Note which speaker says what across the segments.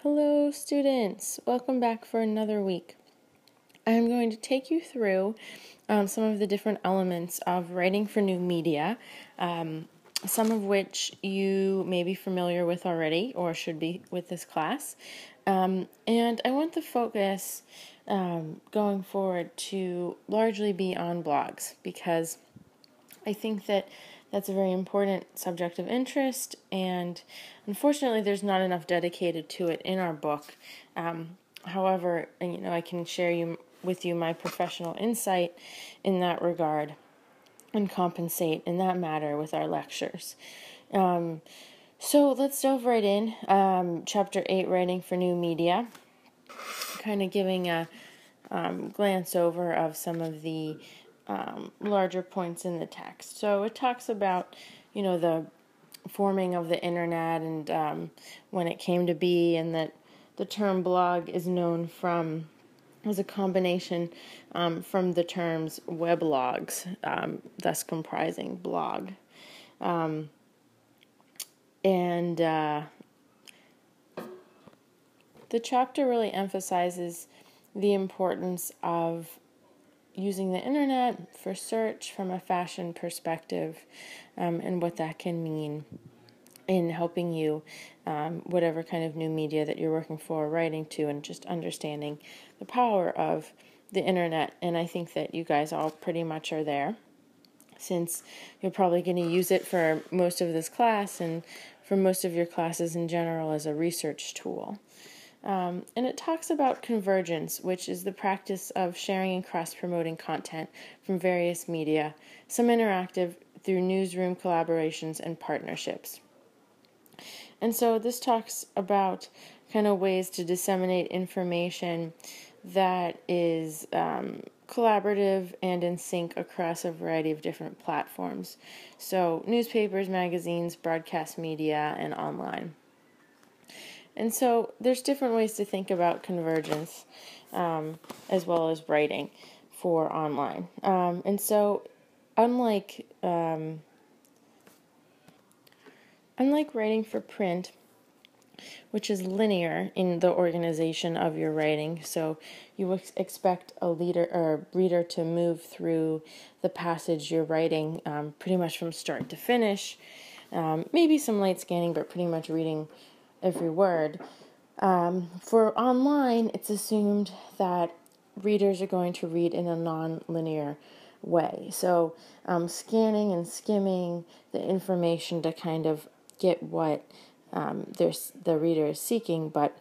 Speaker 1: Hello students, welcome back for another week. I'm going to take you through some of the different elements of writing for new media, some of which you may be familiar with already or should be with this class. And I want the focus going forward to largely be on blogs because I think that that's a very important subject of interest, and unfortunately there's not enough dedicated to it in our book. However, I can share with you my professional insight in that regard and compensate in that matter with our lectures. So let's delve right in. Chapter 8, Writing for New Media, kind of giving a glance over of some of the larger points in the text. So it talks about, the forming of the internet and when it came to be, and that the term blog is known as a combination from the terms weblogs, thus comprising blog. The chapter really emphasizes the importance of using the internet for search from a fashion perspective, and what that can mean in helping you, whatever kind of new media that you're working for, writing to, and just understanding the power of the internet. And I think that you guys all pretty much are there, since you're probably going to use it for most of this class and for most of your classes in general as a research tool. And it talks about convergence, which is the practice of sharing and cross-promoting content from various media, some interactive through newsroom collaborations and partnerships. And so this talks about kind of ways to disseminate information that is collaborative and in sync across a variety of different platforms. So newspapers, magazines, broadcast media, and online. And so there's different ways to think about convergence, as well as writing for online. And so unlike writing for print, which is linear in the organization of your writing, so you expect a reader to move through the passage you're writing pretty much from start to finish, maybe some light scanning, but pretty much reading every word. For online, it's assumed that readers are going to read in a non-linear way. So scanning and skimming the information to kind of get what the reader is seeking, but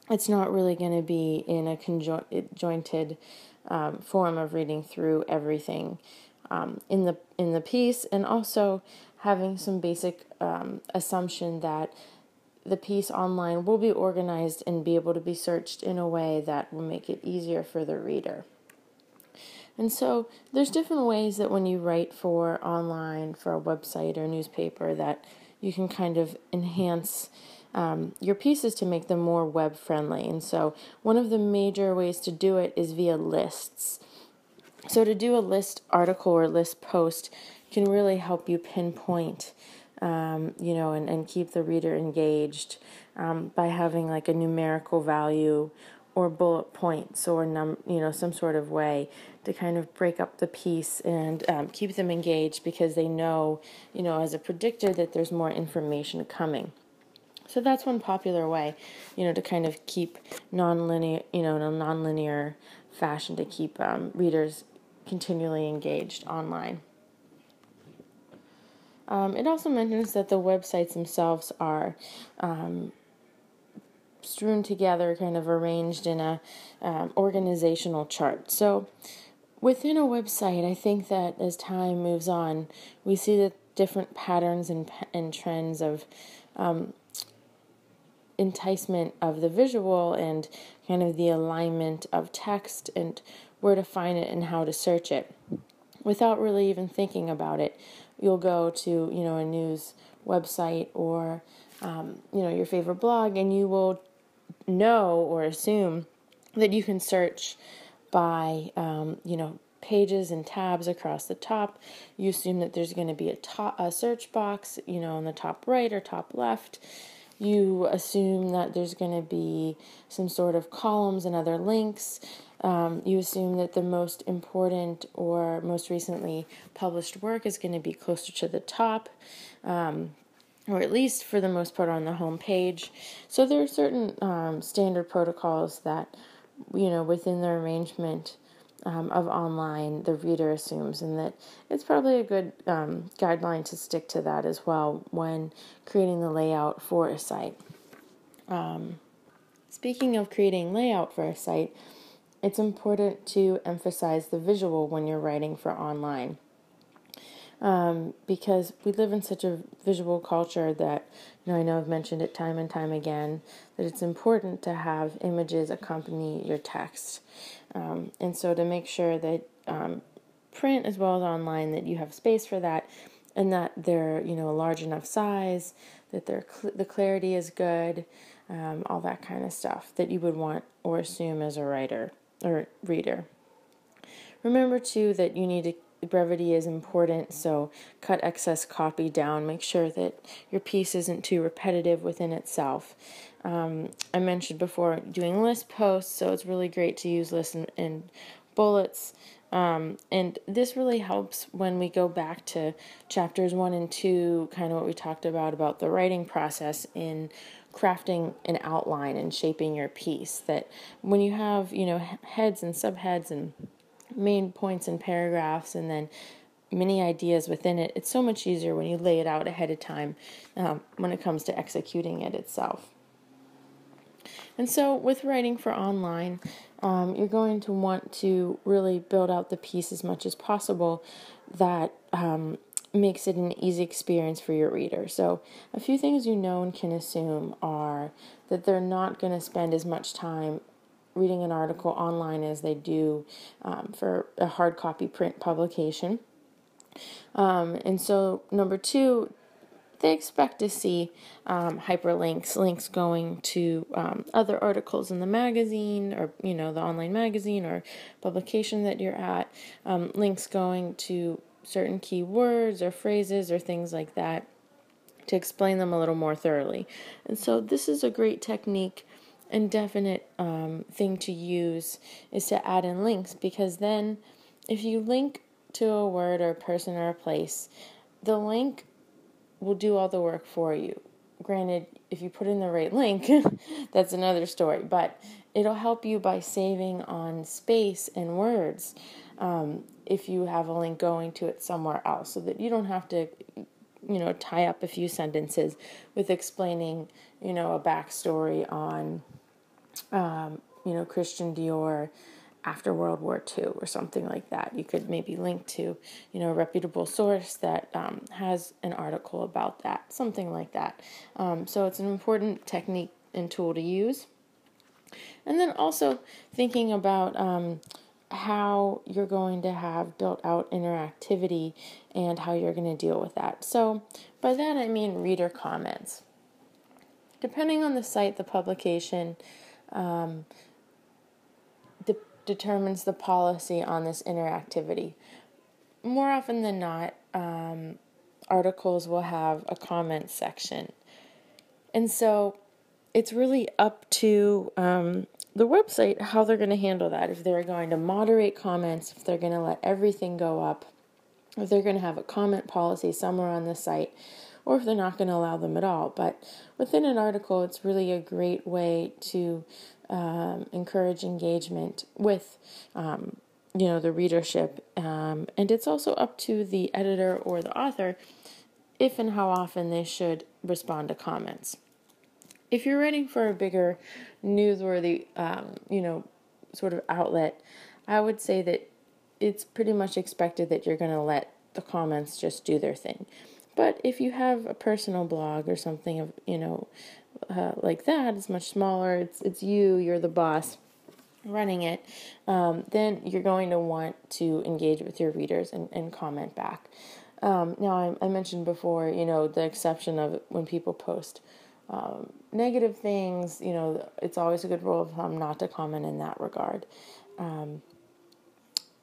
Speaker 1: it's not really going to be in a conjointed form of reading through everything in the piece, and also having some basic assumption that the piece online will be organized and be able to be searched in a way that will make it easier for the reader. And so there's different ways that when you write for online, for a website or newspaper, that you can kind of enhance your pieces to make them more web friendly. And so one of the major ways to do it is via lists. So to do a list article or list post can really help you pinpoint and keep the reader engaged by having like a numerical value or bullet points or some sort of way to kind of break up the piece and keep them engaged, because they know, as a predictor that there's more information coming. So that's one popular way, to kind of keep in a nonlinear fashion to keep readers continually engaged online. It also mentions that the websites themselves are strewn together, kind of arranged in a organizational chart. So within a website, I think that as time moves on, we see that different patterns and trends of enticement of the visual and kind of the alignment of text and where to find it and how to search it. Without really even thinking about it, you'll go to, a news website or, your favorite blog, and you will know or assume that you can search by, pages and tabs across the top. You assume that there's going to be a search box, in the top right or top left, You assume that there's going to be some sort of columns and other links. You assume that the most important or most recently published work is going to be closer to the top, or at least for the most part on the home page. So there are certain standard protocols that, within the arrangement of online, the reader assumes, and that it's probably a good guideline to stick to that as well when creating the layout for a site. Speaking of creating layout for a site, it's important to emphasize the visual when you're writing for online. Because we live in such a visual culture that, I know I've mentioned it time and time again, that it's important to have images accompany your text. And so to make sure that print as well as online, that you have space for that, and that they're, a large enough size, that the clarity is good, all that kind of stuff that you would want or assume as a writer or reader. Remember, too, that brevity is important, so cut excess copy down. Make sure that your piece isn't too repetitive within itself. I mentioned before doing list posts, so it's really great to use lists and bullets. And this really helps when we go back to chapters 1 and 2, kind of what we talked about the writing process in crafting an outline and shaping your piece. That when you have, heads and subheads and main points and paragraphs and then many ideas within it, it's so much easier when you lay it out ahead of time when it comes to executing it itself. And so with writing for online, you're going to want to really build out the piece as much as possible that makes it an easy experience for your reader. So a few things and can assume are that they're not going to spend as much time reading an article online as they do for a hard copy print publication. And so number 2, they expect to see hyperlinks, links going to other articles in the magazine or, the online magazine or publication that you're at, links going to certain keywords or phrases or things like that to explain them a little more thoroughly. And so this is a great technique and definite thing to use is to add in links, because then if you link to a word or a person or a place, the link will do all the work for you. Granted, if you put in the right link, that's another story, but it'll help you by saving on space and words if you have a link going to it somewhere else, so that you don't have to tie up a few sentences with explaining a backstory on Christian Dior after World War II or something like that. You could maybe link to, a reputable source that has an article about that, something like that. So it's an important technique and tool to use. And then also thinking about how you're going to have built out interactivity and how you're going to deal with that. So by that I mean reader comments. Depending on the site, the publication determines the policy on this interactivity. More often than not, articles will have a comment section. And so it's really up to the website how they're going to handle that. If they're going to moderate comments, if they're going to let everything go up, if they're going to have a comment policy somewhere on the site, or if they're not going to allow them at all. But within an article, it's really a great way to encourage engagement with, the readership. And it's also up to the editor or the author if and how often they should respond to comments. If you're writing for a bigger newsworthy, sort of outlet, I would say that it's pretty much expected that you're going to let the comments just do their thing. But if you have a personal blog or something of, like that, it's much smaller, you're the boss running it, then you're going to want to engage with your readers and comment back. Now, I mentioned before, the exception of when people post negative things, it's always a good rule of thumb not to comment in that regard.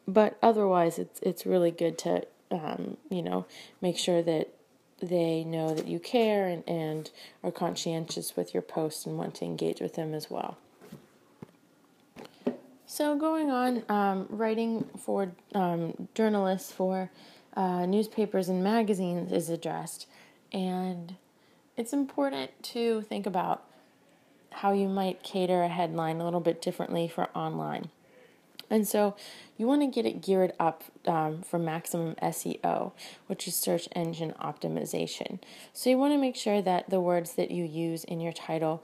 Speaker 1: But otherwise, it's really good to, make sure that they know that you care and are conscientious with your posts and want to engage with them as well. So going on, writing for journalists for newspapers and magazines is addressed, and it's important to think about how you might cater a headline a little bit differently for online. And so you want to get it geared up for maximum SEO, which is search engine optimization. So you want to make sure that the words that you use in your title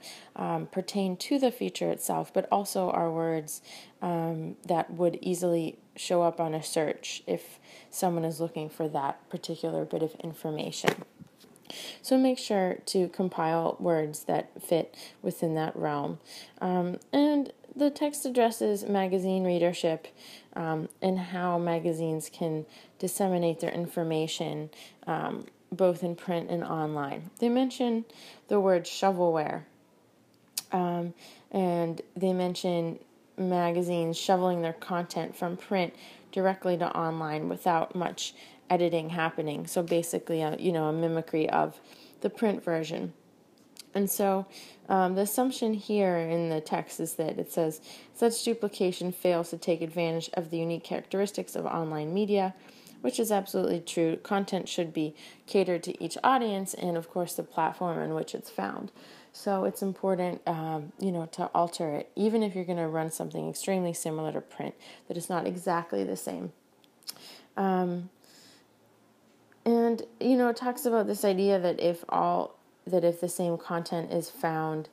Speaker 1: pertain to the feature itself, but also are words that would easily show up on a search if someone is looking for that particular bit of information. So make sure to compile words that fit within that realm. And the text addresses magazine readership and how magazines can disseminate their information both in print and online. They mention the word shovelware, and they mention magazines shoveling their content from print directly to online without much editing happening. So basically, a mimicry of the print version. And so the assumption here in the text is that it says, such duplication fails to take advantage of the unique characteristics of online media, which is absolutely true. Content should be catered to each audience and, of course, the platform in which it's found. So it's important, to alter it, even if you're going to run something extremely similar to print, that it's not exactly the same. And, it talks about this idea that if the same content is found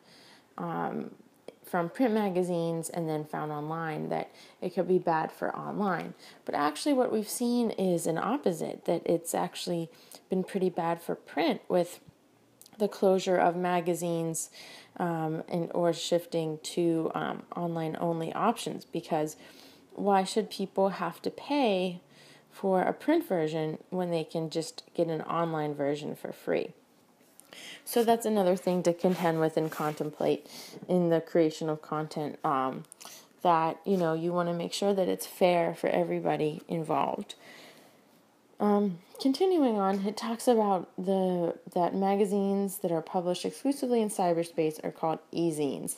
Speaker 1: from print magazines and then found online, that it could be bad for online. But actually what we've seen is an opposite, that it's actually been pretty bad for print with the closure of magazines or shifting to online-only options, because why should people have to pay for a print version when they can just get an online version for free? So that's another thing to contend with and contemplate in the creation of content, that, you want to make sure that it's fair for everybody involved. Continuing on, it talks about that magazines that are published exclusively in cyberspace are called e-zines.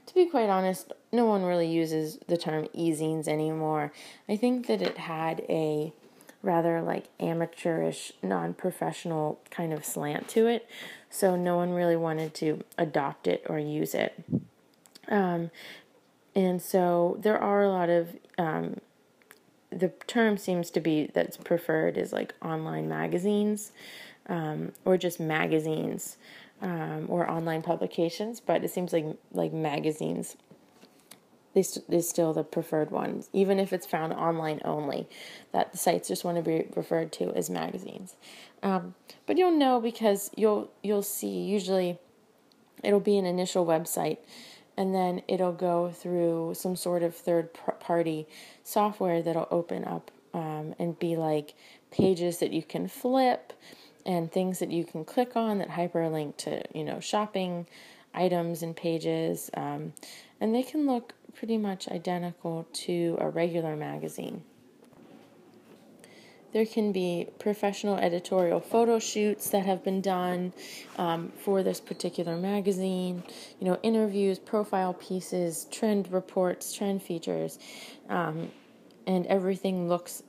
Speaker 1: To be quite honest, no one really uses the term e-zines anymore. I think that it had a rather amateurish, non-professional kind of slant to it, so no one really wanted to adopt it or use it. And so there are a lot of the term seems to be that's preferred is online magazines, or just magazines, or online publications. But it seems like magazines is still the preferred one, even if it's found online only. That the sites just want to be referred to as magazines. But you'll know because you'll see usually it'll be an initial website, and then it'll go through some sort of third-party software that'll open up and be like pages that you can flip and things that you can click on that hyperlink to, shopping items and pages. And they can look pretty much identical to a regular magazine. There can be professional editorial photo shoots that have been done for this particular magazine, interviews, profile pieces, trend reports, trend features, and everything looks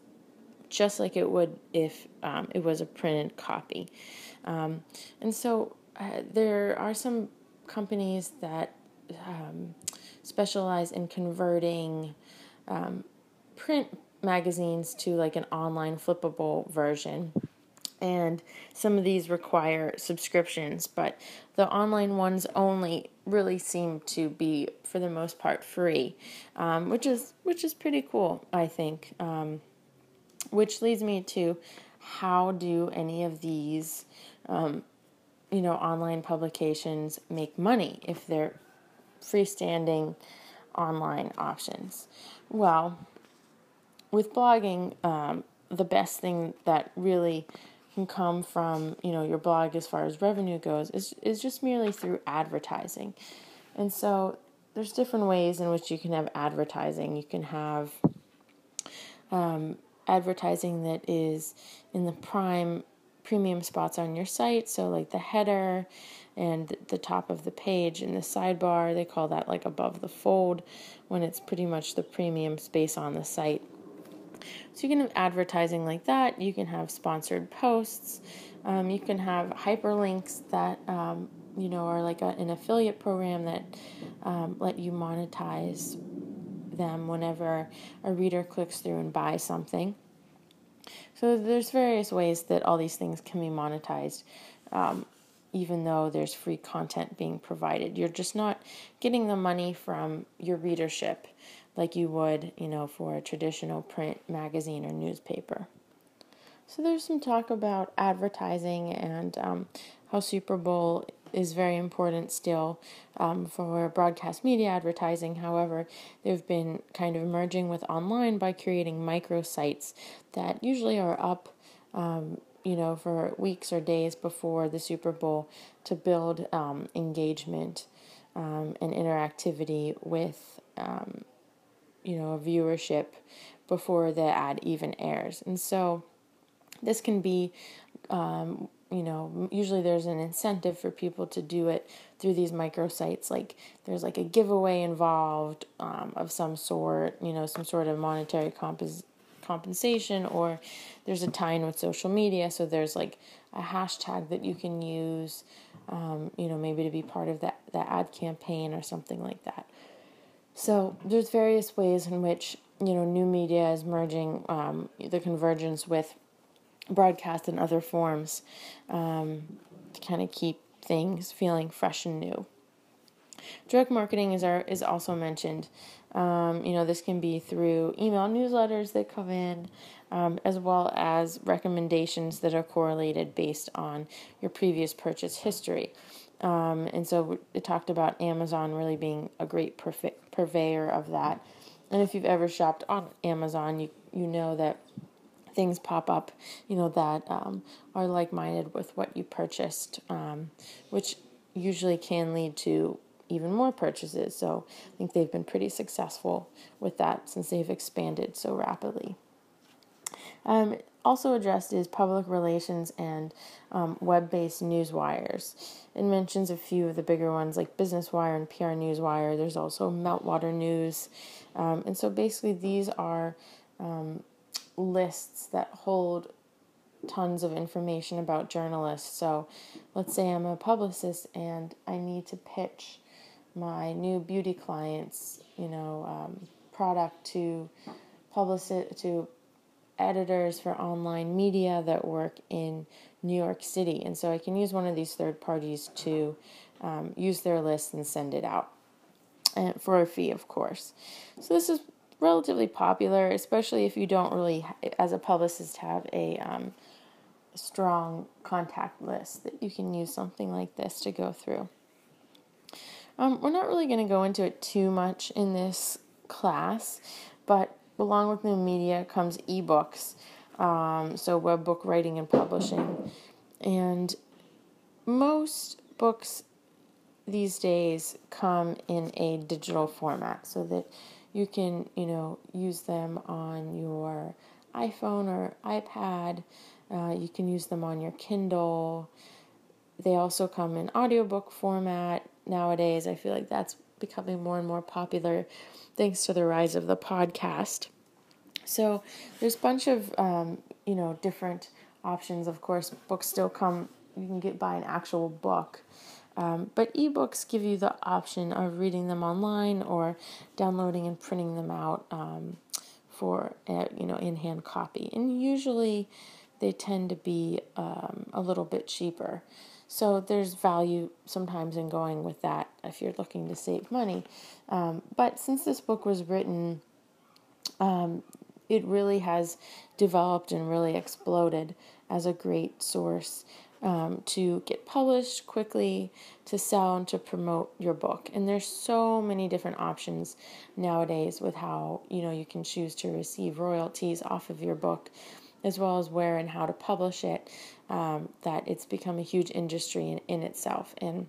Speaker 1: just like it would if it was a printed copy. And so there are some companies that specialize in converting print magazines to an online flippable version, and some of these require subscriptions, but the online ones only really seem to be for the most part free, which is pretty cool, I think. Which leads me to, how do any of these online publications make money if they're freestanding online options? Well, with blogging, the best thing that really can come from, your blog as far as revenue goes is just merely through advertising. And so there's different ways in which you can have advertising. You can have advertising that is in the prime premium spots on your site. So like the header and the top of the page and the sidebar, they call that like above the fold, when it's pretty much the premium space on the site. So you can have advertising like that. You can have sponsored posts. You can have hyperlinks that are like an affiliate program that let you monetize them whenever a reader clicks through and buys something. So there's various ways that all these things can be monetized, even though there's free content being provided. You're just not getting the money from your readership like you would, for a traditional print magazine or newspaper. So there's some talk about advertising and how Super Bowl is very important still for broadcast media advertising. However, they've been kind of merging with online by creating microsites that usually are up, for weeks or days before the Super Bowl to build engagement and interactivity with, a viewership before the ad even airs. And so this can be, usually there's an incentive for people to do it through these microsites. Like there's like a giveaway involved of some sort, some sort of monetary compensation, or there's a tie-in with social media. So there's like a hashtag that you can use, maybe to be part of the ad campaign or something like that. So there's various ways in which, new media is merging the convergence with broadcast and other forms to kind of keep things feeling fresh and new. Direct marketing is also mentioned. This can be through email newsletters that come in, as well as recommendations that are correlated based on your previous purchase history. And so it talked about Amazon really being a great purveyor of that. And if you've ever shopped on Amazon, you know that things pop up, that are like-minded with what you purchased, which usually can lead to even more purchases. So I think they've been pretty successful with that since they've expanded so rapidly. Also addressed is public relations and web-based newswires. It mentions a few of the bigger ones like Business Wire and PR Newswire. There's also Meltwater News. And so basically these are lists that hold tons of information about journalists. So let's say I'm a publicist and I need to pitch my new beauty clients, product to editors for online media that work in New York City. And so I can use one of these third parties to use their list and send it out for a fee, of course. So this is relatively popular, especially if you don't really, as a publicist, have a strong contact list that you can use something like this to go through. We're not really going to go into it too much in this class, but along with new media comes ebooks, so web book writing and publishing. And most books these days come in a digital format so that you can, use them on your iPhone or iPad. You can use them on your Kindle. They also come in audiobook format nowadays. I feel like that's becoming more and more popular thanks to the rise of the podcast. So there's a bunch of, different options. Of course, books still come, you can buy an actual book. But ebooks give you the option of reading them online or downloading and printing them out for in-hand copy. And usually they tend to be a little bit cheaper. So there's value sometimes in going with that if you're looking to save money. But since this book was written, it really has developed and really exploded as a great source to get published quickly, to sell, and to promote your book. And there's so many different options nowadays with how, you can choose to receive royalties off of your book, as well as where and how to publish it, that it's become a huge industry in itself. And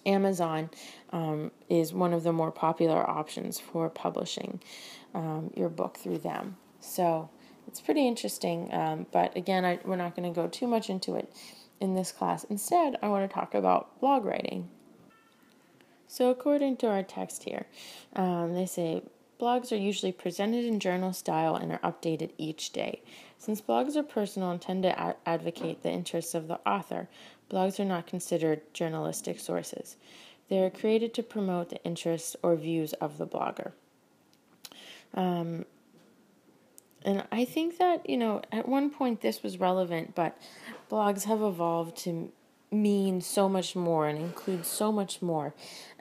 Speaker 1: Amazon is one of the more popular options for publishing your book through them. So it's pretty interesting. But again, we're not going to go too much into it in this class. Instead, I want to talk about blog writing. So according to our text here, they say blogs are usually presented in journal style and are updated each day. Since blogs are personal and tend to advocate the interests of the author, blogs are not considered journalistic sources. They are created to promote the interests or views of the blogger. And I think that, at one point this was relevant, but blogs have evolved to mean so much more and include so much more.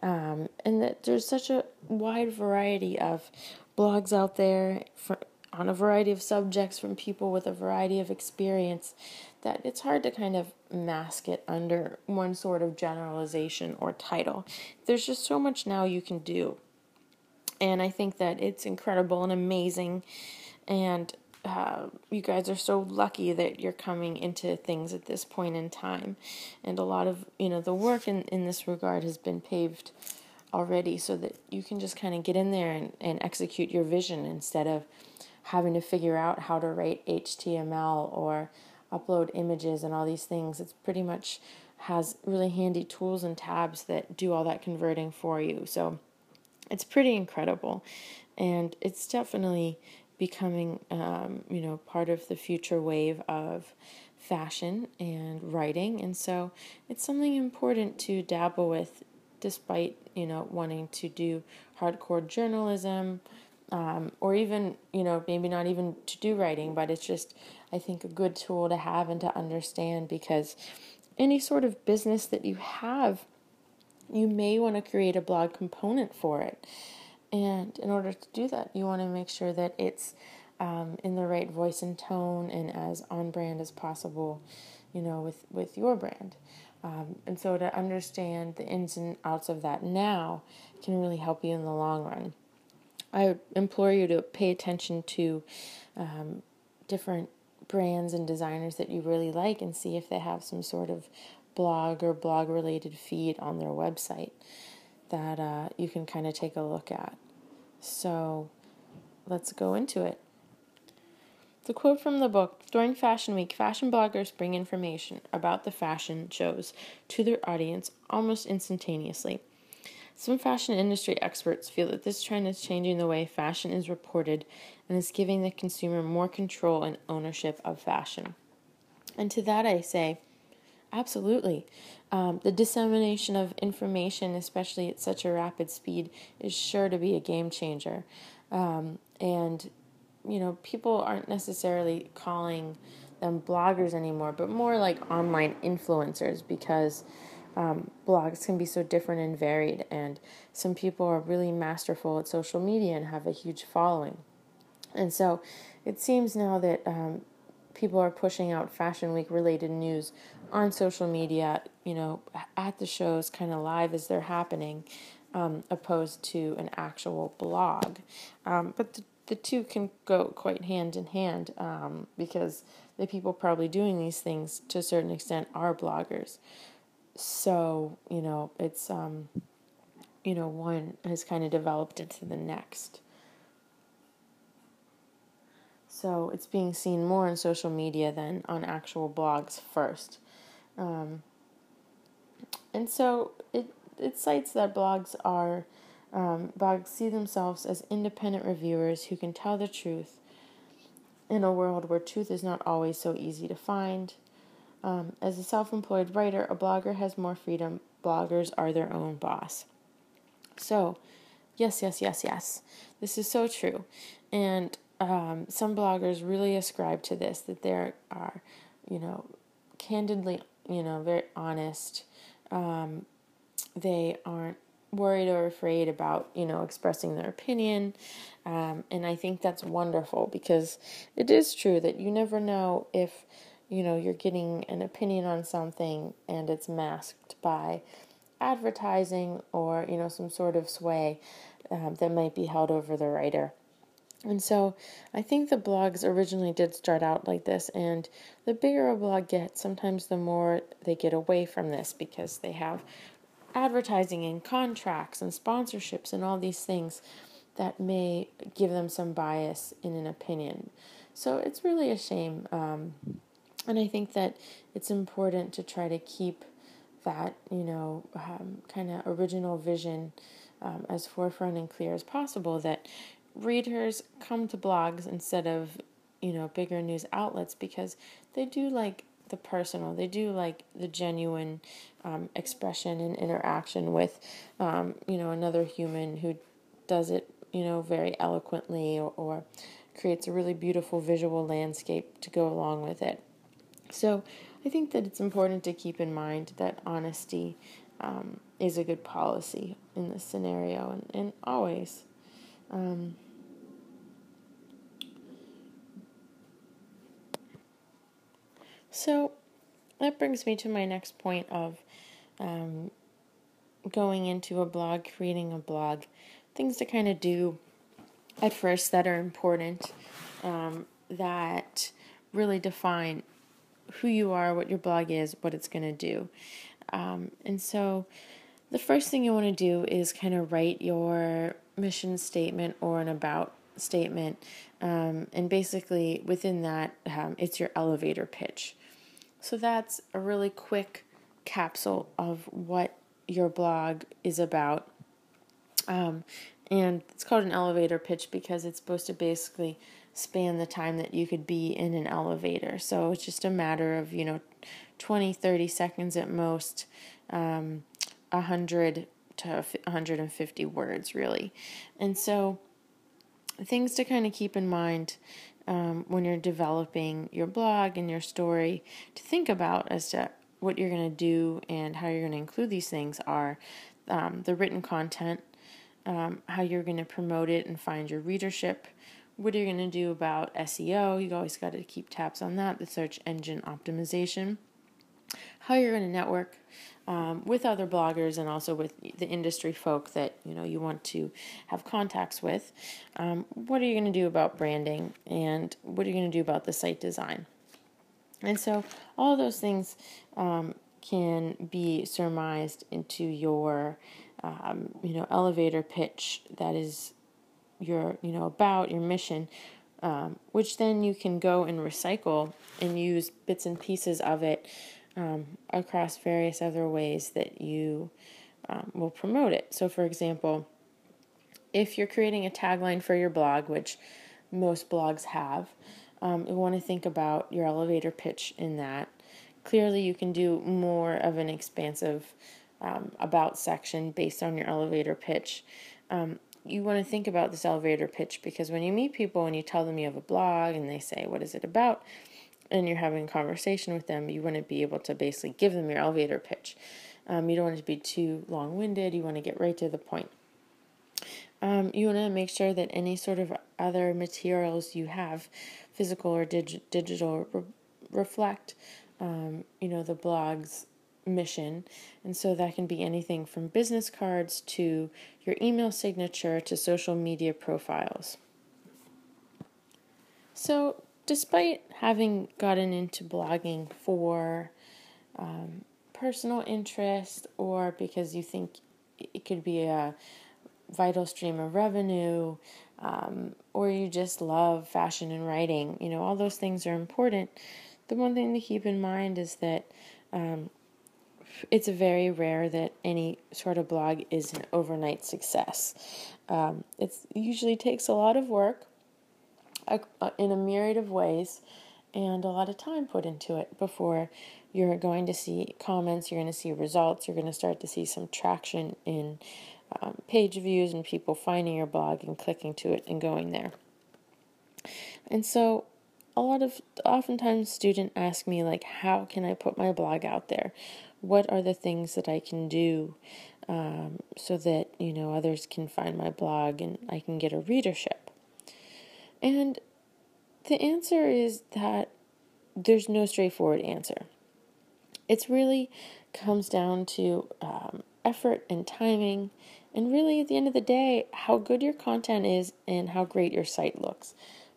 Speaker 1: And that there's such a wide variety of blogs out there on a variety of subjects from people with a variety of experience that it's hard to kind of mask it under one sort of generalization or title. There's just so much now you can do. And I think that it's incredible and amazing. And you guys are so lucky that you're coming into things at this point in time. And a lot of, the work in this regard has been paved already so that you can just kind of get in there and execute your vision instead of having to figure out how to write HTML or upload images and all these things. It's pretty much has really handy tools and tabs that do all that converting for you. So it's pretty incredible, and it's definitely becoming, part of the future wave of fashion and writing, and so it's something important to dabble with, despite, wanting to do hardcore journalism, or even, maybe not even to do writing, but it's just, I think, a good tool to have and to understand, because any sort of business that you have, you may want to create a blog component for it. And in order to do that, you want to make sure that it's in the right voice and tone and as on brand as possible, with your brand. And so to understand the ins and outs of that now can really help you in the long run. I implore you to pay attention to different brands and designers that you really like and see if they have some sort of blog or blog-related feed on their website that you can kind of take a look at. So let's go into it. The quote from the book: during Fashion Week, fashion bloggers bring information about the fashion shows to their audience almost instantaneously. Some fashion industry experts feel that this trend is changing the way fashion is reported and is giving the consumer more control and ownership of fashion. And to that I say, absolutely. The dissemination of information, especially at such a rapid speed, is sure to be a game changer. And people aren't necessarily calling them bloggers anymore, but more like online influencers, because blogs can be so different and varied, and some people are really masterful at social media and have a huge following. And so it seems now that people are pushing out Fashion Week related news on social media, at the shows, kind of live as they're happening, opposed to an actual blog. But the two can go quite hand in hand, because the people probably doing these things to a certain extent are bloggers. So, it's, one has kind of developed into the next. So it's being seen more on social media than on actual blogs first. And so it cites that blogs see themselves as independent reviewers who can tell the truth in a world where truth is not always so easy to find. As a self-employed writer, a blogger has more freedom. Bloggers are their own boss. So, yes. This is so true. And some bloggers really ascribe to this, that there are, candidly, very honest. They aren't worried or afraid about, expressing their opinion. And I think that's wonderful, because it is true that you never know if, you're getting an opinion on something and it's masked by advertising or, some sort of sway that might be held over the writer. And so I think the blogs originally did start out like this, and the bigger a blog gets, sometimes the more they get away from this, because they have advertising and contracts and sponsorships and all these things that may give them some bias in an opinion. So it's really a shame. And I think that it's important to try to keep that, kind of original vision as forefront and clear as possible, that readers come to blogs instead of, bigger news outlets, because they do like the personal, they do like the genuine expression and interaction with, another human who does it, very eloquently, or creates a really beautiful visual landscape to go along with it. So I think that it's important to keep in mind that honesty is a good policy in this scenario, and always. So that brings me to my next point of going into a blog, creating a blog, things to kind of do at first that are important, that really define who you are, what your blog is, what it's going to do. And so the first thing you want to do is kind of write your mission statement or an about statement. And basically within that, it's your elevator pitch. So that's a really quick capsule of what your blog is about. And it's called an elevator pitch because it's supposed to basically span the time that you could be in an elevator. So it's just a matter of, 20, 30 seconds at most, 100 to 150 words, really. And so things to kind of keep in mind when you're developing your blog and your story to think about as to what you're going to do and how you're going to include these things are the written content, how you're going to promote it and find your readership, what are you going to do about SEO, you always got to keep tabs on that, the search engine optimization, how you're going to network with other bloggers and also with the industry folk that you want to have contacts with. What are you going to do about branding, and what are you going to do about the site design? And so all of those things can be surmised into your elevator pitch that is your about your mission, which then you can go and recycle and use bits and pieces of it across various other ways that you will promote it. So, for example, if you're creating a tagline for your blog, which most blogs have, you want to think about your elevator pitch in that. Clearly, you can do more of an expansive about section based on your elevator pitch. You want to think about this elevator pitch because when you meet people and you tell them you have a blog and they say, what is it about? And you're having a conversation with them, you want to be able to basically give them your elevator pitch. You don't want it to be too long-winded. You want to get right to the point. You want to make sure that any sort of other materials you have, physical or digital, reflect, the blog's mission. And so that can be anything from business cards to your email signature to social media profiles. So despite having gotten into blogging for personal interest or because you think it could be a vital stream of revenue, or you just love fashion and writing, all those things are important. The one thing to keep in mind is that it's very rare that any sort of blog is an overnight success. It usually takes a lot of work in a myriad of ways and a lot of time put into it before you're going to see comments, you're going to see results, you're going to start to see some traction in page views and people finding your blog and clicking to it and going there. And so oftentimes students ask me, like, how can I put my blog out there? What are the things that I can do so that, others can find my blog and I can get a readership? And the answer is that there's no straightforward answer. It really comes down to effort and timing, and really at the end of the day, how good your content is and how great your site looks.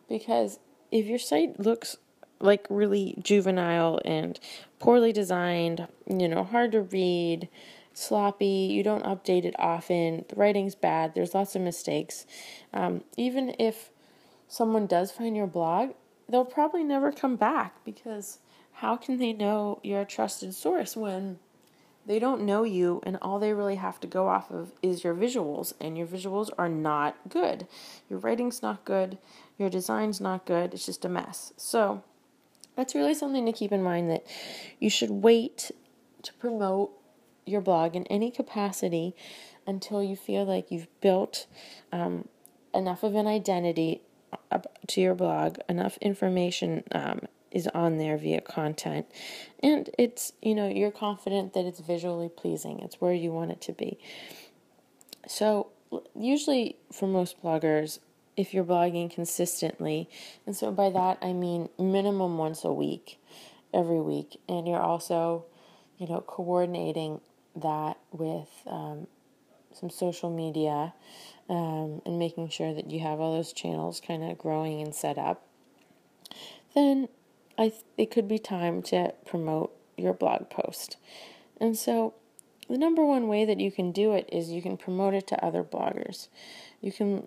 Speaker 1: Because if your site looks like really juvenile and poorly designed, hard to read, sloppy, you don't update it often, the writing's bad, there's lots of mistakes, even if someone does find your blog, they'll probably never come back, because how can they know you're a trusted source when they don't know you and all they really have to go off of is your visuals, and your visuals are not good. Your writing's not good. Your design's not good. It's just a mess. So that's really something to keep in mind, that you should wait to promote your blog in any capacity until you feel like you've built enough of an identity to your blog, enough information is on there via content, and it's, you're confident that it's visually pleasing. It's where you want it to be. So usually for most bloggers, if you're blogging consistently, and so by that I mean minimum once a week, every week, and you're also, coordinating that with some social media, and making sure that you have all those channels kind of growing and set up, then it could be time to promote your blog post. And so the number one way that you can do it is you can promote it to other bloggers. You can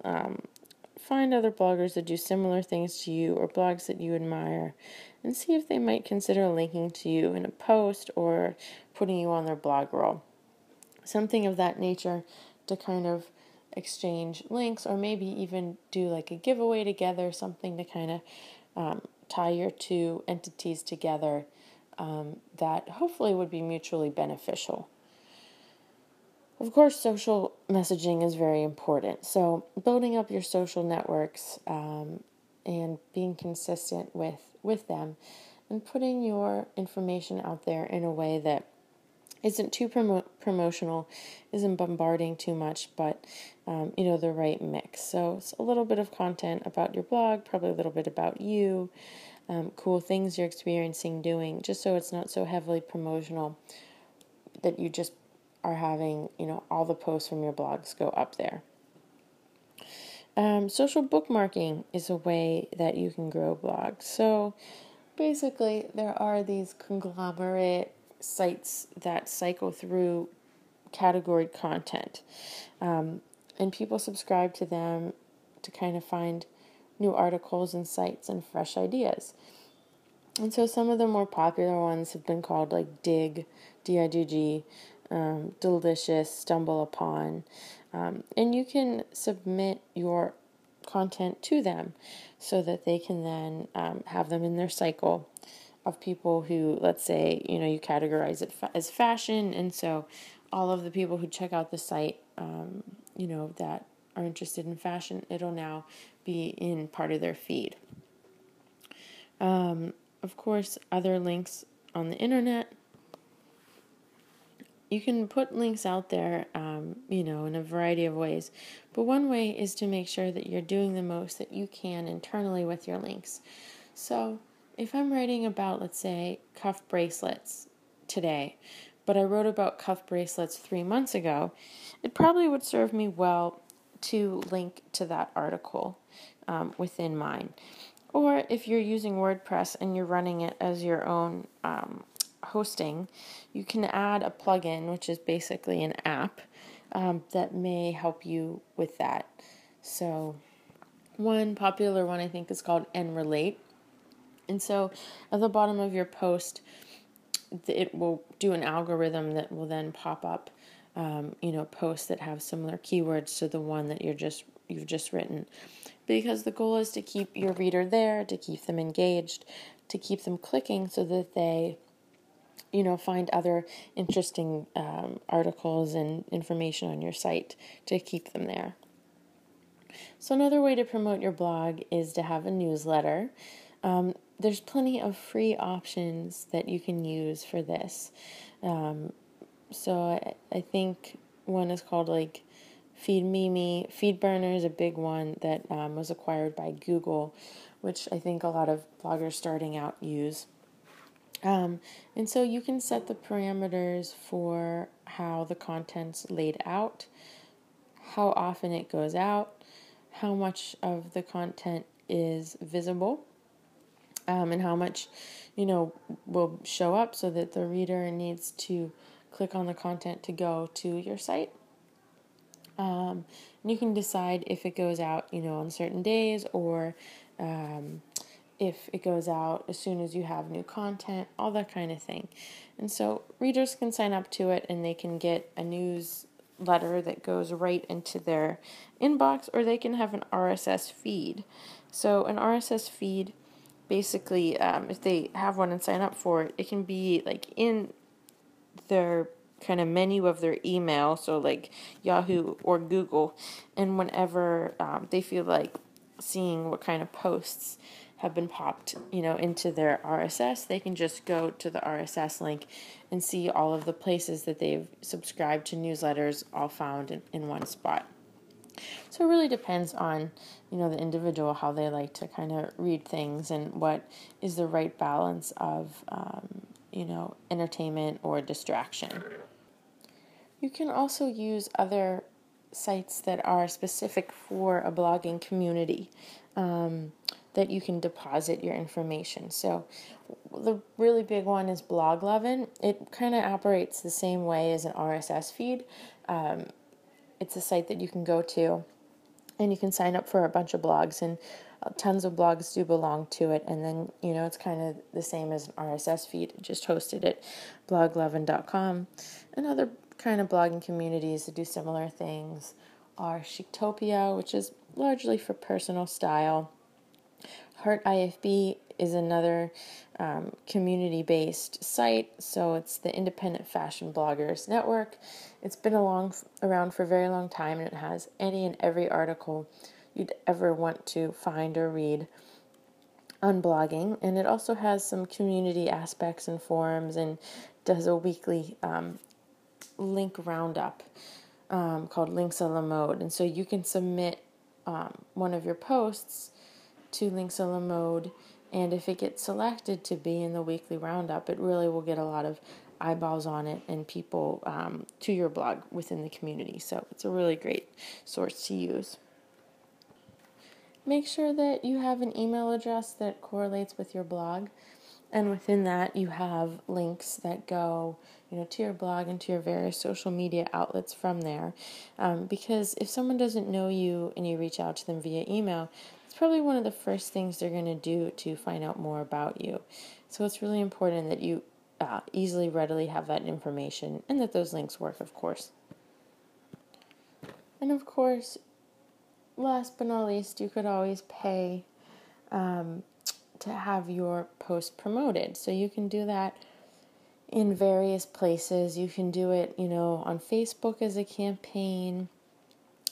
Speaker 1: find other bloggers that do similar things to you, or blogs that you admire, and see if they might consider linking to you in a post or putting you on their blog roll. Something of that nature, to kind of exchange links, or maybe even do like a giveaway together, something to kind of tie your two entities together, that hopefully would be mutually beneficial. Of course, social messaging is very important. So building up your social networks, and being consistent with them, and putting your information out there in a way that isn't too promotional, isn't bombarding too much, but the right mix. So it's a little bit of content about your blog, probably a little bit about you, cool things you're experiencing doing, just so it's not so heavily promotional that you just are having, all the posts from your blogs go up there. Social bookmarking is a way that you can grow blogs. So basically, there are these conglomerate sites that cycle through categorized content, and people subscribe to them to kind of find new articles and sites and fresh ideas. And so some of the more popular ones have been called like Dig, D-I-G-G, Delicious, Stumble Upon, and you can submit your content to them so that they can then have them in their cycle of people who, let's say, you categorize it as fashion, and so all of the people who check out the site, that are interested in fashion, it'll now be in part of their feed. Of course, other links on the internet. You can put links out there, in a variety of ways. But one way is to make sure that you're doing the most that you can internally with your links. So if I'm writing about, let's say, cuff bracelets today, but I wrote about cuff bracelets 3 months ago, it probably would serve me well to link to that article within mine. Or if you're using WordPress and you're running it as your own hosting, you can add a plugin, which is basically an app that may help you with that. So one popular one I think is called nRelate. And so at the bottom of your post, it will do an algorithm that will then pop up, posts that have similar keywords to the one that you've just written. Because the goal is to keep your reader there, to keep them engaged, to keep them clicking so that they, find other interesting articles and information on your site to keep them there. So another way to promote your blog is to have a newsletter. There's plenty of free options that you can use for this. So I think one is called like FeedBurner is a big one that was acquired by Google, which I think a lot of bloggers starting out use. And so you can set the parameters for how the content's laid out, how often it goes out, how much of the content is visible, and how much, will show up so that the reader needs to click on the content to go to your site. And you can decide if it goes out, on certain days or if it goes out as soon as you have new content, all that kind of thing. And so readers can sign up to it and they can get a newsletter that goes right into their inbox, or they can have an RSS feed. So an RSS feed, basically, if they have one and sign up for it, it can be like in their kind of menu of their email, so like Yahoo or Google, and whenever they feel like seeing what kind of posts have been popped, into their RSS, they can just go to the RSS link and see all of the places that they've subscribed to newsletters all found in one spot. So it really depends on, the individual, how they like to kind of read things and what is the right balance of, entertainment or distraction. You can also use other sites that are specific for a blogging community that you can deposit your information. So the really big one is Blog11. It kind of operates the same way as an RSS feed. It's a site that you can go to and you can sign up for a bunch of blogs, and tons of blogs do belong to it. And then, it's kind of the same as an RSS feed, just hosted at blog11.com. And other kind of blogging communities that do similar things are Chictopia, which is largely for personal style. Heart IFB is another community-based site, so it's the Independent Fashion Bloggers Network. It's been around for a very long time, and it has any and every article you'd ever want to find or read on blogging. And it also has some community aspects and forums, and does a weekly link roundup called Links a la Mode. And so you can submit one of your posts to Links a la Mode, and if it gets selected to be in the weekly roundup, it really will get a lot of eyeballs on it and people to your blog within the community. So it's a really great source to use. Make sure that you have an email address that correlates with your blog, and within that you have links that go to your blog and to your various social media outlets from there, because if someone doesn't know you and you reach out to them via email, it's probably one of the first things they're going to do to find out more about you. So it's really important that you readily have that information, and that those links work, of course. And of course, last but not least, you could always pay to have your post promoted. So you can do that in various places. You can do it, on Facebook as a campaign.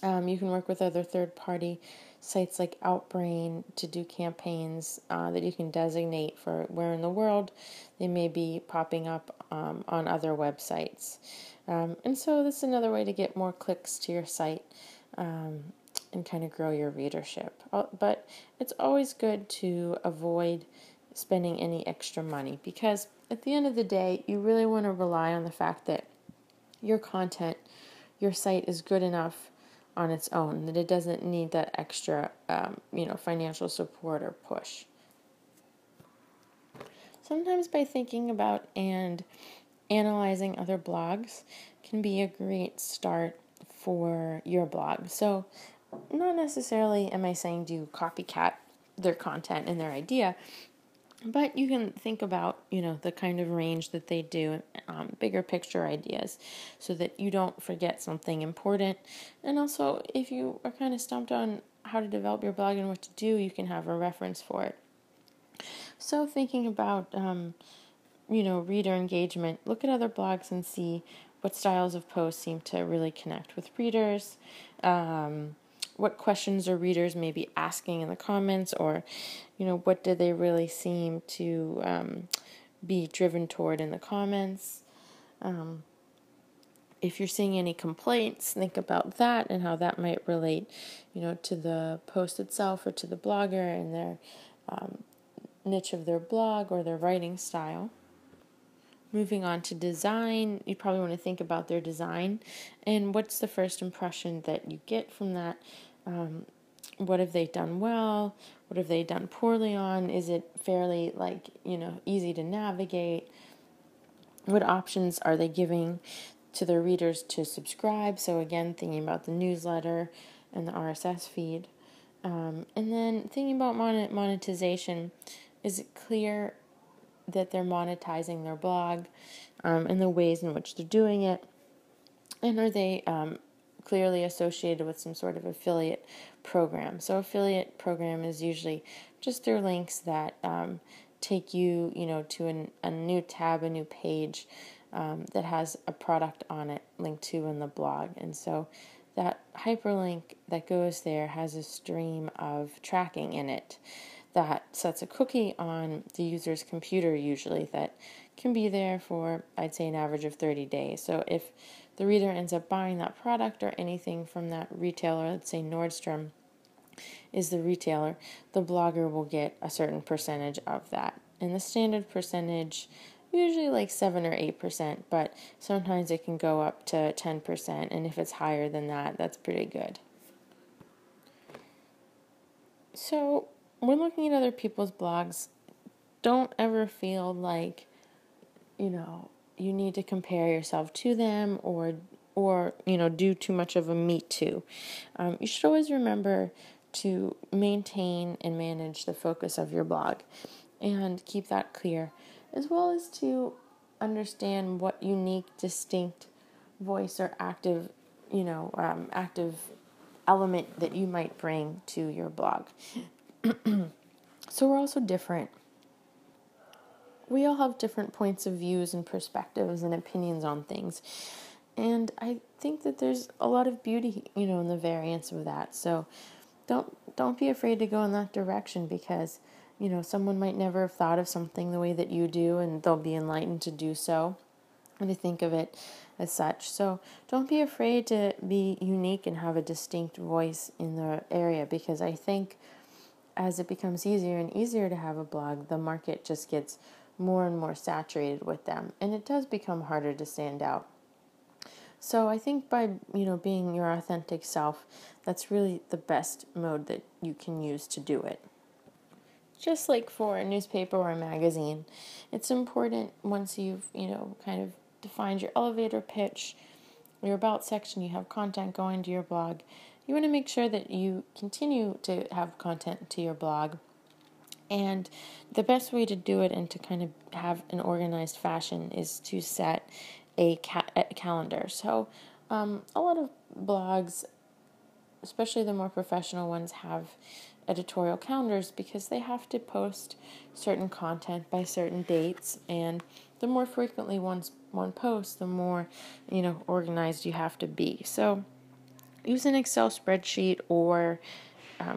Speaker 1: You can work with other third-party sites like Outbrain to do campaigns that you can designate for where in the world they may be popping up on other websites. And so this is another way to get more clicks to your site and kind of grow your readership. But it's always good to avoid spending any extra money, because at the end of the day, you really want to rely on the fact that your content, your site is good enough on its own, that it doesn't need that extra, financial support or push. Sometimes by thinking about and analyzing other blogs can be a great start for your blog. So not necessarily am I saying do copycat their content and their idea, but you can think about, the kind of range that they do, bigger picture ideas, so that you don't forget something important. And also, if you are kind of stumped on how to develop your blog and what to do, you can have a reference for it. So thinking about, reader engagement, look at other blogs and see what styles of posts seem to really connect with readers, what questions are readers maybe asking in the comments, or, what do they really seem to be driven toward in the comments. If you're seeing any complaints, think about that and how that might relate, to the post itself or to the blogger and their niche of their blog or their writing style. Moving on to design, you probably want to think about their design and what's the first impression that you get from that. What have they done well? What have they done poorly on? Is it fairly easy to navigate? What options are they giving to their readers to subscribe? So again, thinking about the newsletter and the RSS feed. And then thinking about monetization, is it clear that they're monetizing their blog and the ways in which they're doing it? And are they clearly associated with some sort of affiliate program? So affiliate program is usually just through links that take you, to a new tab, a new page that has a product on it linked to in the blog. And so that hyperlink that goes there has a stream of tracking in it that sets a cookie on the user's computer usually that can be there for, I'd say, an average of 30 days. So if the reader ends up buying that product or anything from that retailer, let's say Nordstrom is the retailer, the blogger will get a certain percentage of that. And the standard percentage, usually like 7 or 8%, but sometimes it can go up to 10%, and if it's higher than that, that's pretty good. So when looking at other people's blogs, don't ever feel like, you need to compare yourself to them or do too much of a me too. You should always remember to maintain and manage the focus of your blog and keep that clear, as well as to understand what unique, distinct voice or active element that you might bring to your blog. So we're also different. We all have different points of views and perspectives and opinions on things. And I think that there's a lot of beauty, in the variance of that. So don't be afraid to go in that direction, because, someone might never have thought of something the way that you do, and they'll be enlightened to do so and to think of it as such. So don't be afraid to be unique and have a distinct voice in the area, because I think as it becomes easier and easier to have a blog, the market just gets more and more saturated with them, and it does become harder to stand out. So I think by, being your authentic self, that's really the best mode that you can use to do it. Just like for a newspaper or a magazine, it's important once you've, kind of defined your elevator pitch, your about section, you have content going to your blog, you want to make sure that you continue to have content to your blog. And the best way to do it and to kind of have an organized fashion is to set a calendar. So a lot of blogs, especially the more professional ones, have editorial calendars because they have to post certain content by certain dates, and the more frequently one posts, the more organized you have to be. So use an Excel spreadsheet or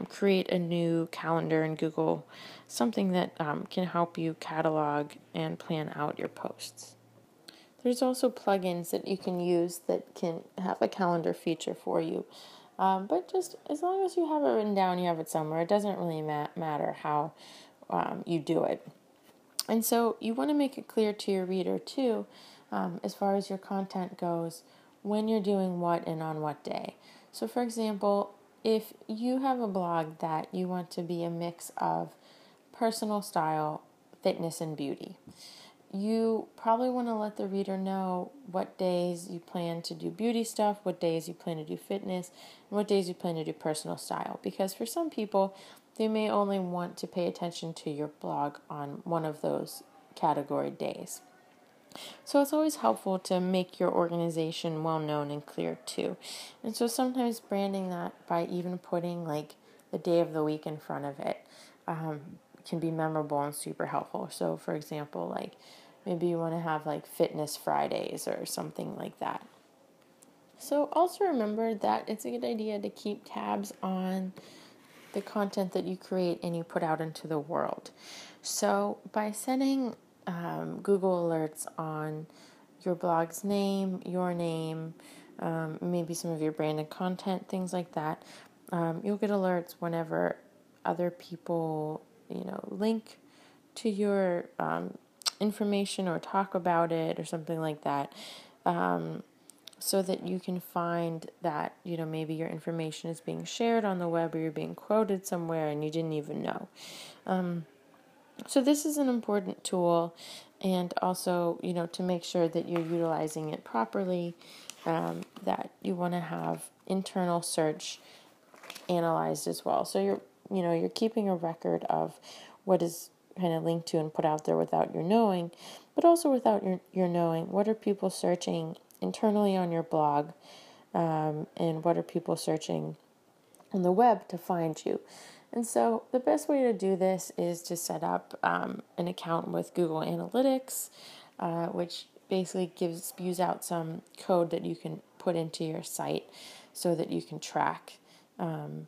Speaker 1: create a new calendar in Google, something that can help you catalog and plan out your posts. There's also plugins that you can use that can have a calendar feature for you. But just as long as you have it written down, you have it somewhere. It doesn't really matter how you do it. And so you want to make it clear to your reader too, as far as your content goes, when you're doing what and on what day. So for example, if you have a blog that you want to be a mix of personal style, fitness, and beauty, you probably want to let the reader know what days you plan to do beauty stuff, what days you plan to do fitness, and what days you plan to do personal style. Because for some people, they may only want to pay attention to your blog on one of those category days. So it's always helpful to make your organization well known and clear too. And so sometimes branding that by even putting like the day of the week in front of it can be memorable and super helpful. So for example, like maybe you want to have like Fitness Fridays or something like that. So also remember that it's a good idea to keep tabs on the content that you create and you put out into the world. So by setting Google alerts on your blog's name, your name, maybe some of your branded content, things like that, you'll get alerts whenever other people, link to your information or talk about it or something like that, so that you can find that, maybe your information is being shared on the web or you're being quoted somewhere and you didn't even know. So this is an important tool, and also, to make sure that you're utilizing it properly, that you want to have internal search analyzed as well. So you're keeping a record of what is kind of linked to and put out there without your knowing, but also without your knowing, what are people searching internally on your blog, and what are people searching on the web to find you. And so the best way to do this is to set up an account with Google Analytics, which basically spews out some code that you can put into your site so that you can track, all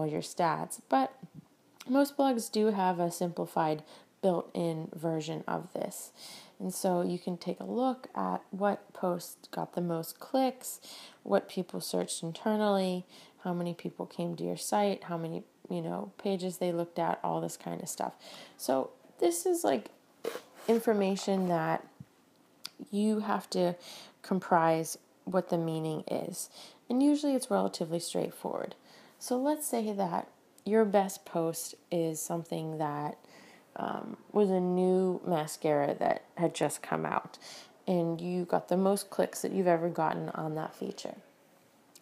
Speaker 1: your stats. But most blogs do have a simplified built-in version of this. And so you can take a look at what post got the most clicks, what people searched internally, how many people came to your site, how many, pages they looked at, all this kind of stuff. So this is like information that you have to comprise what the meaning is. And usually it's relatively straightforward. So let's say that your best post is something that was a new mascara that had just come out, and you got the most clicks that you've ever gotten on that feature.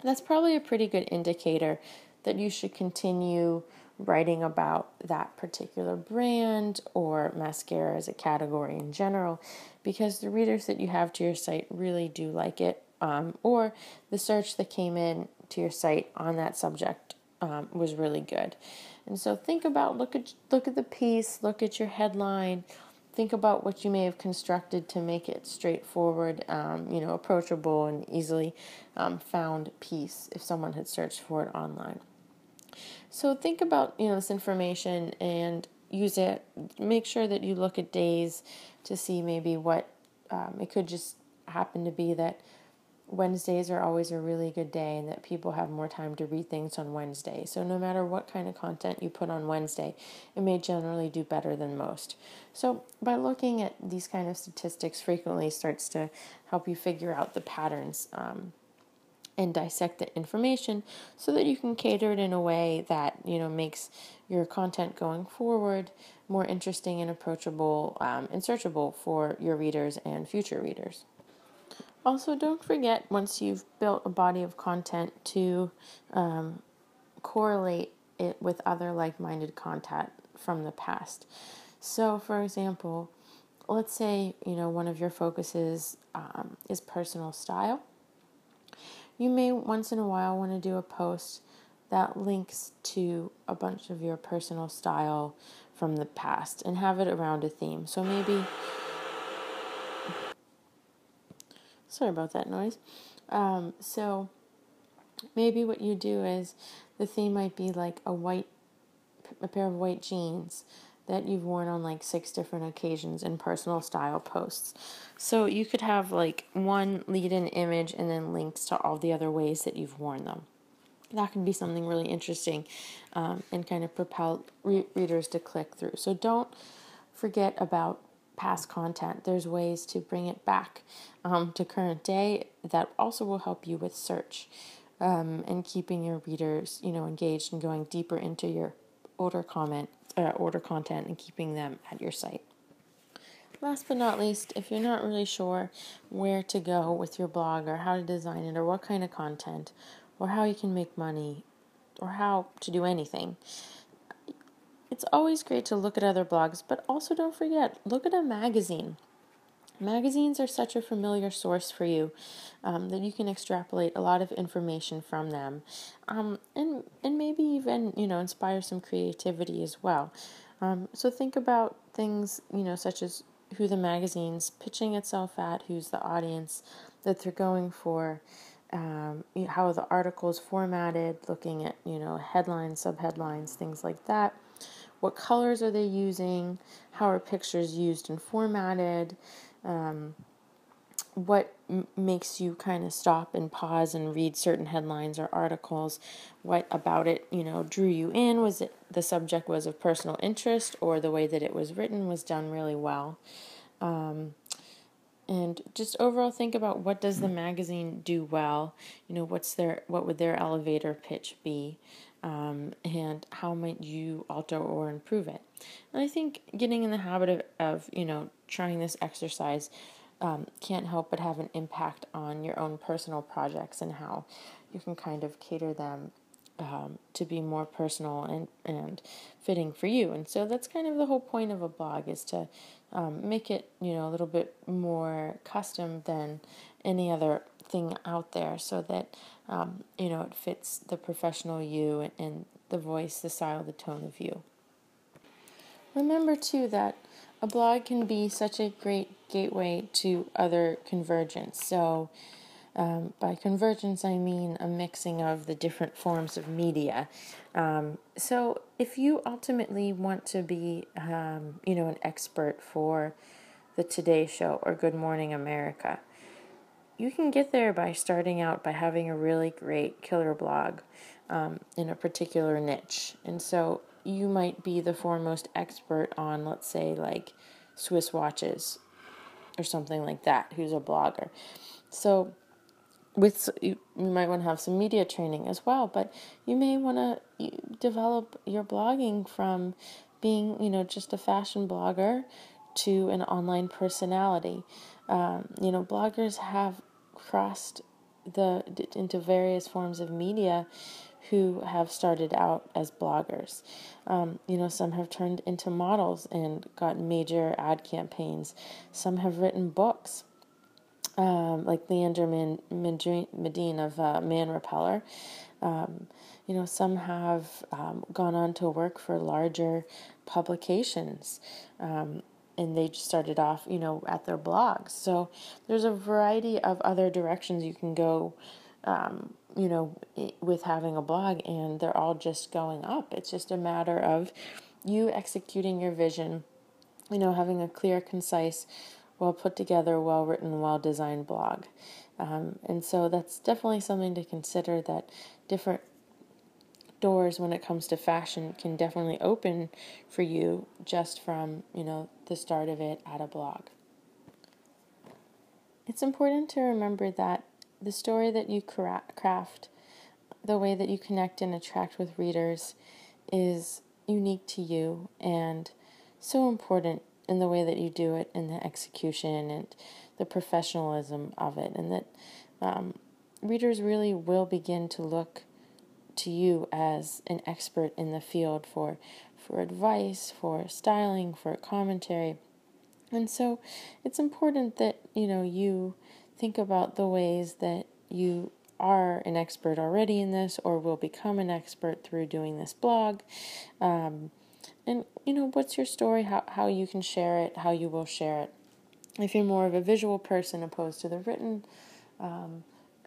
Speaker 1: That's probably a pretty good indicator that you should continue writing about that particular brand or mascara as a category in general, because the readers that you have to your site really do like it, or the search that came in to your site on that subject was really good. And so think about, look at the piece, look at your headline, think about what you may have constructed to make it straightforward, approachable and easily found piece if someone had searched for it online. So think about, this information and use it. Make sure that you look at days to see maybe what, it could just happen to be that Wednesdays are always a really good day and that people have more time to read things on Wednesday. So no matter what kind of content you put on Wednesday, it may generally do better than most. So by looking at these kind of statistics frequently starts to help you figure out the patterns and dissect the information so that you can cater it in a way that, makes your content going forward more interesting and approachable and searchable for your readers and future readers. Also, don't forget, once you've built a body of content, to correlate it with other like-minded content from the past. So, for example, let's say, one of your focuses is personal style. You may once in a while want to do a post that links to a bunch of your personal style from the past and have it around a theme. So maybe... Sorry about that noise. So maybe what you do is the theme might be like a pair of white jeans that you've worn on like 6 different occasions in personal style posts. So you could have like one lead-in image and then links to all the other ways that you've worn them. That can be something really interesting and kind of propel readers to click through. So don't forget about past content. There's ways to bring it back to current day that also will help you with search and keeping your readers, engaged and going deeper into your older content and keeping them at your site. Last but not least, if you're not really sure where to go with your blog or how to design it or what kind of content or how you can make money or how to do anything, it's always great to look at other blogs, but also don't forget, look at a magazine. Magazines are such a familiar source for you that you can extrapolate a lot of information from them, and maybe even inspire some creativity as well. So think about things such as who the magazine's pitching itself at, who's the audience that they're going for, how the article is formatted, looking at headlines, subheadlines, things like that. What colors are they using? How are pictures used and formatted? What makes you kind of stop and pause and read certain headlines or articles? What about it, drew you in? Was it the subject was of personal interest, or the way that it was written was done really well? And just overall think about, what does the magazine do well? What would their elevator pitch be? And how might you alter or improve it? And I think getting in the habit of trying this exercise can't help but have an impact on your own personal projects and how you can kind of cater them to be more personal and fitting for you. And so that's kind of the whole point of a blog, is to make it, a little bit more custom than any other thing out there, so that, it fits the professional you and the voice, the style, the tone of you. Remember, too, that a blog can be such a great gateway to other convergence. So by convergence, I mean a mixing of the different forms of media. So if you ultimately want to be, an expert for the Today Show or Good Morning America, you can get there by starting out by having a really great killer blog in a particular niche. And so you might be the foremost expert on, let's say, like Swiss watches or something like that, who's a blogger. So you might want to have some media training as well, but you may want to develop your blogging from being, just a fashion blogger to an online personality. Bloggers have crossed into various forms of media who have started out as bloggers. Some have turned into models and got major ad campaigns. Some have written books. Like Leander Medine of Man Repeller. Some have gone on to work for larger publications, and they just started off, at their blogs. So there's a variety of other directions you can go, with having a blog, and they're all just going up. It's just a matter of you executing your vision, having a clear, concise, well put together, well written, well designed blog. And so that's definitely something to consider, that different doors when it comes to fashion can definitely open for you just from, the start of it at a blog. It's important to remember that the story that you craft, the way that you connect and attract with readers, is unique to you and so important in the way that you do it, in the execution and the professionalism of it, and that readers really will begin to look to you as an expert in the field for advice, for styling, for commentary. And so it's important that, you think about the ways that you are an expert already in this or will become an expert through doing this blog. And, what's your story, how you can share it, how you will share it. If you're more of a visual person opposed to the written,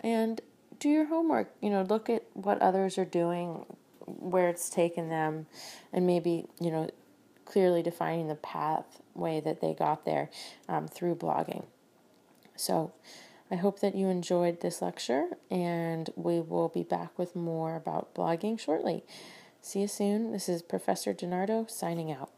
Speaker 1: and do your homework, look at what others are doing, where it's taken them, and maybe, clearly defining the pathway that they got there through blogging. So I hope that you enjoyed this lecture, and we will be back with more about blogging shortly. See you soon. This is Professor DiNardo signing out.